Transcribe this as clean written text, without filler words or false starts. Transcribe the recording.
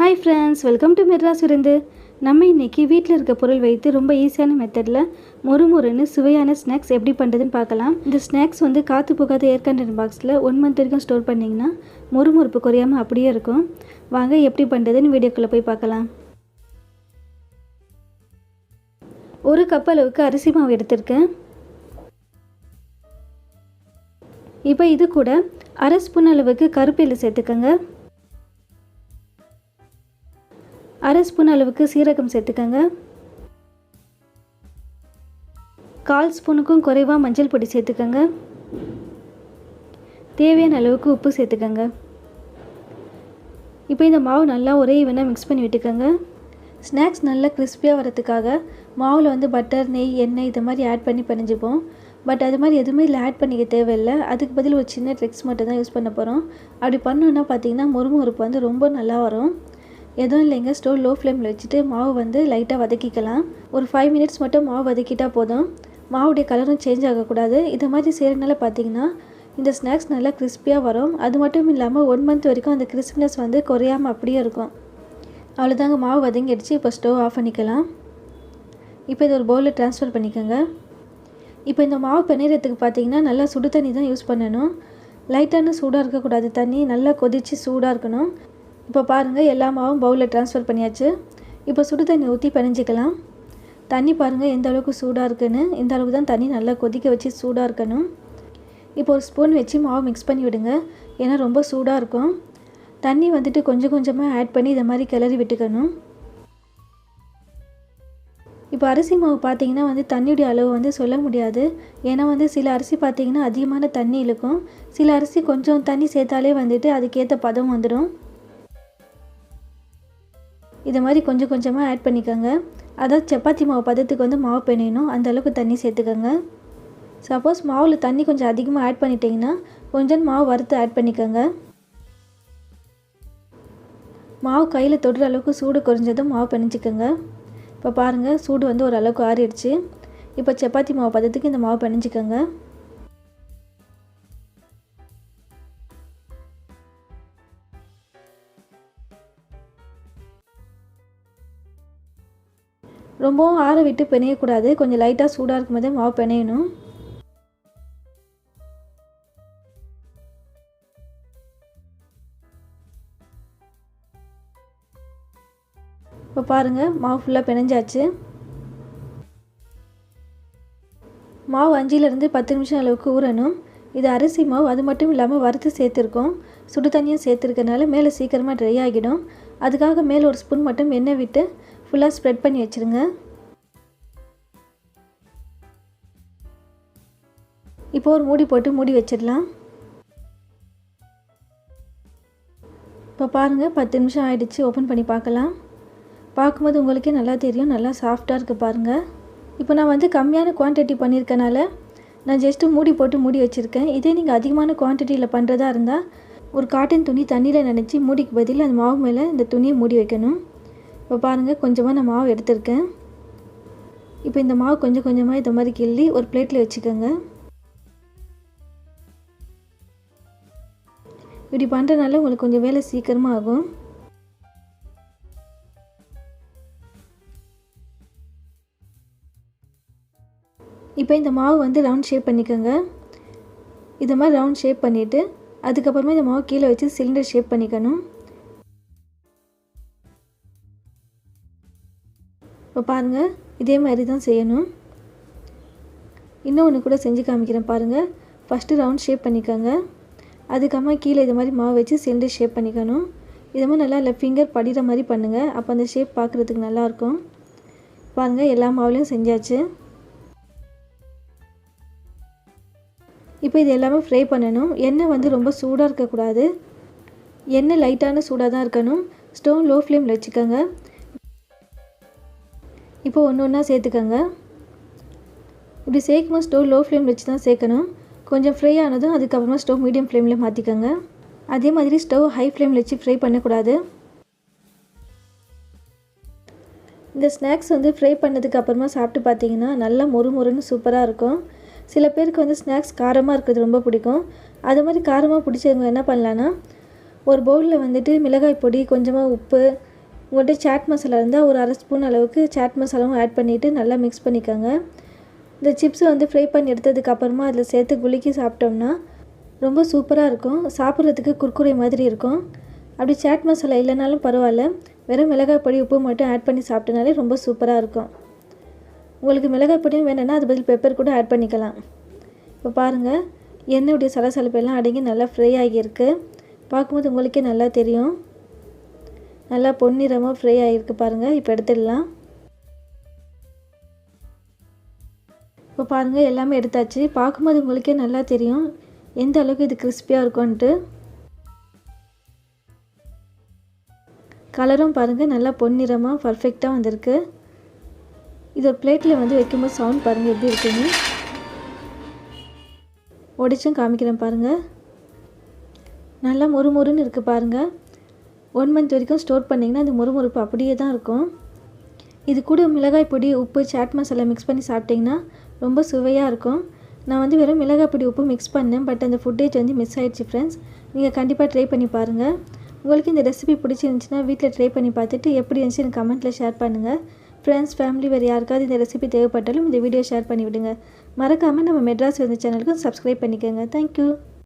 Hi friends, welcome to Madras Virunthu. நம்ம இன்னைக்கு வீட்ல இருக்க பொருள் வைத்து ரொம்ப ஈஸியான மெத்தட்ல மொறுமொறுன்னு சுவையான ஸ்நாக்ஸ் எப்படி பண்றதுன்னு பார்க்கலாம். இந்த ஸ்நாக்ஸ் வந்து காத்து போகாத ஏர் கண்டெய்னர் பாக்ஸ்ல 1 மந்த் வரைக்கும் ஸ்டோர் பண்ணீங்கன்னா மொறுமொறுப்பு குறையாம அப்படியே இருக்கும். வாங்க எப்படி பண்றதுன்னு வீடியோக்குள்ள போய் பார்க்கலாம். ஒரு கப் அளவுக்கு அரிசி மாவு எடுத்துர்க்கேன். இப்போ இது கூட 1/2 ஸ்பூன் அளவுக்கு கருப்பு எள்ளு சேர்த்துக்கங்க. 1/2 ஸ்பூன் அளவுக்கு சீரகம் சேர்த்துக்கங்க. 1/4 ஸ்பூனுக்கும் குறைவா மஞ்சள் பொடி சேர்த்துக்கங்க. தேவையான அளவுக்கு உப்பு சேர்த்துக்கங்க. இப்போ இந்த மாவு நல்லா ஒரே ஈவனா மிக்ஸ் பண்ணி விட்டுக்கங்க. ஸ்நாக்ஸ் நல்லா கிறிஸ்பியா வரதுக்காக மாவுல வந்து பட்டர், நெய், எண்ணெய் இந்த மாதிரி ஆட் பண்ணி பிணைஞ்சுப்போம். பட் அது மாதிரி எதுவுமே இல்லை ஆட் பண்ணிக்க தேவையில்லை. அதுக்கு பதில் ஒரு சின்ன ட்ரிக்ஸ் மட்டும் தான் யூஸ் பண்ண போகிறோம். அப்படி பண்ணோன்னா பார்த்தீங்கன்னா மொறுமொறுப்பு வந்து ரொம்ப நல்லா வரும். எதுவும் இல்லைங்க, ஸ்டவ் லோ ஃப்ளேமில் வச்சுட்டு மாவு வந்து லைட்டாக வதக்கிக்கலாம். ஒரு 5 மினிட்ஸ் மட்டும் மாவு வதக்கிட்டால் போதும். மாவுடைய கலரும் சேஞ்ச் ஆகக்கூடாது. இதை மாதிரி செய்கிறதுனால பார்த்தீங்கன்னா இந்த ஸ்நாக்ஸ் நல்லா கிறிஸ்பியாக வரும். அது மட்டும் இல்லாமல் 1 மந்த் வரைக்கும் அந்த கிறிஸ்பினஸ் வந்து குறையாமல் அப்படியே இருக்கும். அவ்வளோதாங்க, மாவு வதங்கிடுச்சு. இப்போ ஸ்டவ் ஆஃப் பண்ணிக்கலாம். இப்போ இது ஒரு பவுலில் ட்ரான்ஸ்ஃபர் பண்ணிக்கோங்க. இப்போ இந்த மாவு பிணைறதுக்கு பார்த்தீங்கன்னா நல்லா சுடு தண்ணி தான் யூஸ் பண்ணணும். லைட்டான சூடாக இருக்கக்கூடாது, தண்ணி நல்லா கொதித்து சூடாக இருக்கணும். இப்போ பாருங்கள், எல்லா மாவும் பவுலில் ட்ரான்ஸ்ஃபர் பண்ணியாச்சு. இப்போ சுடு தண்ணி ஊற்றி பிணைஞ்சிக்கலாம். தண்ணி பாருங்கள் எந்த அளவுக்கு சூடாக இருக்குன்னு. இந்த அளவுக்கு தான் தண்ணி நல்லா கொதிக்க வச்சு சூடாக இருக்கணும். இப்போ ஒரு ஸ்பூன் வச்சு மாவு மிக்ஸ் பண்ணி விடுங்க, ஏன்னா ரொம்ப சூடாக இருக்கும். தண்ணி வந்துட்டு கொஞ்சம் கொஞ்சமாக ஆட் பண்ணி இதை மாதிரி கிளறி விட்டுக்கணும். இப்போ அரிசி மாவு பார்த்தீங்கன்னா வந்து தண்ணியுடைய அளவு வந்து சொல்ல முடியாது. ஏன்னா வந்து சில அரிசி பார்த்தீங்கன்னா அதிகமான தண்ணி இழுக்கும். சில அரிசி கொஞ்சம் தண்ணி சேர்த்தாலே வந்துட்டு அதுக்கேற்ற பதம் வந்துடும். இதை மாதிரி கொஞ்சம் கொஞ்சமாக ஆட் பண்ணிக்கோங்க. அதாவது சப்பாத்தி மாவு பதத்துக்கு வந்து மாவு பிணையணும், அந்த அளவுக்கு தண்ணி சேர்த்துக்கோங்க. சப்போஸ் மாவில் தண்ணி கொஞ்சம் அதிகமாக ஆட் பண்ணிட்டீங்கன்னா கொஞ்சம் மாவு வறுத்து ஆட் பண்ணிக்கோங்க. மாவு கையில் தொடுற அளவுக்கு சூடு குறைஞ்சதும் மாவு பிணைஞ்சிக்கோங்க. இப்போ பாருங்கள், சூடு வந்து ஓரளவுக்கு ஆறிடுச்சு. இப்போ சப்பாத்தி மாவு பதத்துக்கு இந்த மாவு பிணைஞ்சிக்கோங்க. ரொம்பவும் ஆற விட்டு பிணையக்கூடாது, கொஞ்சம் லைட்டாக சூடாக இருக்கும் போதே மாவு பிணையணும். இப்போ பாருங்கள், மாவு ஃபுல்லாக பிணைஞ்சாச்சு. மாவு 5லேருந்து 10 நிமிஷம் அளவுக்கு ஊறணும். இது அரிசி மாவு, அது மட்டும் இல்லாமல் வறுத்து சேர்த்துருக்கோம். சுடு தண்ணியும் சேர்த்துருக்கனால மேலே சீக்கிரமாக ட்ரை ஆகிடும். அதுக்காக மேலே ஒரு ஸ்பூன் மட்டும் எண்ணெய் விட்டு ஃபுல்லாக ஸ்ப்ரெட் பண்ணி வச்சுருங்க. இப்போ ஒரு மூடி போட்டு மூடி வச்சிடலாம். இப்போ பாருங்கள், 10 நிமிஷம் ஆகிடுச்சு. ஓப்பன் பண்ணி பார்க்கலாம். பார்க்கும்போது உங்களுக்கே நல்லா தெரியும், நல்லா சாஃப்டாக இருக்குது பாருங்கள். இப்போ நான் வந்து கம்மியான குவான்டிட்டி பண்ணியிருக்கனால நான் ஜஸ்ட்டு மூடி போட்டு மூடி வச்சுருக்கேன். இதே நீங்கள் அதிகமான குவான்டிட்டியில் பண்ணுறதா இருந்தால் ஒரு காட்டன் துணி தண்ணியில் நனைச்சி மூடிக்கு பதில் அந்த மாவு மேலே இந்த துணியை மூடி வைக்கணும். இப்போ பாருங்கள், கொஞ்சமாக நான் மாவு எடுத்திருக்கேன். இப்போ இந்த மாவு கொஞ்சம் கொஞ்சமாக இந்த மாதிரி கிள்ளி ஒரு பிளேட்டில் வச்சுக்கோங்க. இப்படி பண்ணுறதுனால உங்களுக்கு கொஞ்சம் வேலை சீக்கிரமாக ஆகும். இப்போ இந்த மாவு வந்து ரவுண்ட் ஷேப் பண்ணிக்கோங்க. இதை மாதிரி ரவுண்ட் ஷேப் பண்ணிவிட்டு அதுக்கப்புறமா இந்த மாவு கீழே வச்சு சிலிண்டர் ஷேப் பண்ணிக்கணும். இப்போ பாருங்கள், இதே மாதிரி தான் செய்யணும். இன்னும் ஒன்று கூட செஞ்சு காமிக்கிறேன் பாருங்கள். ஃபஸ்ட்டு ரவுண்ட் ஷேப் பண்ணிக்கோங்க. அதுக்கப்புறமா கீழே இது மாதிரி மாவு வச்சு சிலிண்டர் ஷேப் பண்ணிக்கணும். இது மாதிரி நல்லா லெஃப்ட் ஃபிங்கர் படிகிற மாதிரி பண்ணுங்கள், அப்போ அந்த ஷேப் பார்க்குறதுக்கு நல்லாயிருக்கும். பாருங்கள், எல்லா மாவுலையும் செஞ்சாச்சு. இப்போ இது எல்லாமே ஃப்ரை பண்ணணும். எண்ணெய் வந்து ரொம்ப சூடாக இருக்கக்கூடாது, எண்ணெய் லைட்டான சூடாக தான் இருக்கணும். ஸ்டவ் லோ ஃப்ளேமில் வச்சுக்கோங்க. இப்போ ஒன்று ஒன்றா சேர்த்துக்கோங்க. இப்படி சேர்க்கும்போது ஸ்டவ் லோ ஃப்ளேமில் வச்சு தான் சேர்க்கணும். கொஞ்சம் ஃப்ரை ஆனதும் அதுக்கப்புறமா ஸ்டவ் மீடியம் ஃப்ளேமில் மாற்றிக்கோங்க. அதே மாதிரி ஸ்டவ் ஹை ஃப்ளேமில் வச்சு ஃப்ரை பண்ணக்கூடாது. இந்த ஸ்நாக்ஸ் வந்து ஃப்ரை பண்ணதுக்கு அப்புறமா சாப்பிட்டு பார்த்தீங்கன்னா நல்லா மொறுமொறுன்னு சூப்பராக இருக்கும். சில பேருக்கு வந்து ஸ்நாக்ஸ் காரமாக இருக்கிறது ரொம்ப பிடிக்கும். அது மாதிரி காரமாக பிடிச்சவங்க என்ன பண்ணலான்னா ஒரு பவுலில் வந்துட்டு மிளகாய் பொடி, கொஞ்சமாக உப்பு, உங்கள்கிட்ட சாட் மசாலா இருந்தால் ஒரு அரை ஸ்பூன் அளவுக்கு சாட் மசாலாவும் ஆட் பண்ணிவிட்டு நல்லா மிக்ஸ் பண்ணிக்கோங்க. இந்த சிப்ஸை வந்து ஃப்ரை பண்ணி எடுத்ததுக்கப்புறமா அதில் சேர்த்து குலுக்கி சாப்பிட்டோம்னா ரொம்ப சூப்பராக இருக்கும். சாப்பிட்றதுக்கு குர்குரே மாதிரி இருக்கும். அப்படி சாட் மசாலா இல்லைனாலும் பரவாயில்ல, வெறும் மிளகாய் பொடி உப்பு மட்டும் ஆட் பண்ணி சாப்பிட்டனாலே ரொம்ப சூப்பராக இருக்கும். உங்களுக்கு மிளகாய் பொடியும் வேணும்னா அது பதில் பெப்பர் கூட ஆட் பண்ணிக்கலாம். இப்போ பாருங்கள், எண்ணெயுடைய சலசலப்பெல்லாம் அடங்கி நல்லா ஃப்ரை ஆகியிருக்கு. பார்க்கும்போது உங்களுக்கே நல்லா தெரியும். நல்லா பொன்னிறமாக ஃப்ரை ஆகியிருக்கு பாருங்கள். இப்போ எடுத்துடலாம். இப்போ பாருங்கள், எல்லாமே எடுத்தாச்சு. பார்க்கும்போது உங்களுக்கே நல்லா தெரியும் எந்த அளவுக்கு இது கிறிஸ்பியாக இருக்கும்ன்ட்டு. கலரும் பாருங்கள் நல்லா பொன்னிறமாக பர்ஃபெக்டாக வந்திருக்கு. இது ஒரு பிளேட்டில் வந்து வைக்கும்போது சவுண்ட் பாருங்கள் எப்படி இருக்குன்னு. ஒடிச்சும் காமிக்கிறேன் பாருங்கள். நல்லா மொறுமொறுன்னு இருக்குது பாருங்கள். 1 மந்த் வரைக்கும் ஸ்டோர் பண்ணிங்கன்னா அந்த மொறுமொறுப்பு அப்படியே தான் இருக்கும். இது கூட மிளகாய் பொடி உப்பு சாட் மசாலா மிக்ஸ் பண்ணி சாப்பிட்டிங்கன்னா ரொம்ப சுவையாக இருக்கும். நான் வந்து வெறும் மிளகாய் பொடி உப்பு மிக்ஸ் பண்ணேன், பட் அந்த ஃபுட்டேஜ் வந்து மிஸ் ஆகிடுச்சு ஃப்ரெண்ட்ஸ். நீங்கள் கண்டிப்பாக ட்ரை பண்ணி பாருங்கள். உங்களுக்கு இந்த ரெசிபி பிடிச்சிருந்துச்சுன்னா வீட்டில் ட்ரை பண்ணி பார்த்துட்டு எப்படி இருந்துச்சு எனக்கு கமெண்ட்டில் ஷேர் பண்ணுங்கள். ஃப்ரெண்ட்ஸ், ஃபேமிலி வேறு யாருக்காவது இந்த ரெசிபி தேவைப்பட்டாலும் இந்த வீடியோ ஷேர் பண்ணி விடுங்க. மறக்காமல் நம்ம மெட்ராஸ் விருந்து சேனலுக்கும் சப்ஸ்கிரைப் பண்ணிக்கோங்க. தேங்க்யூ.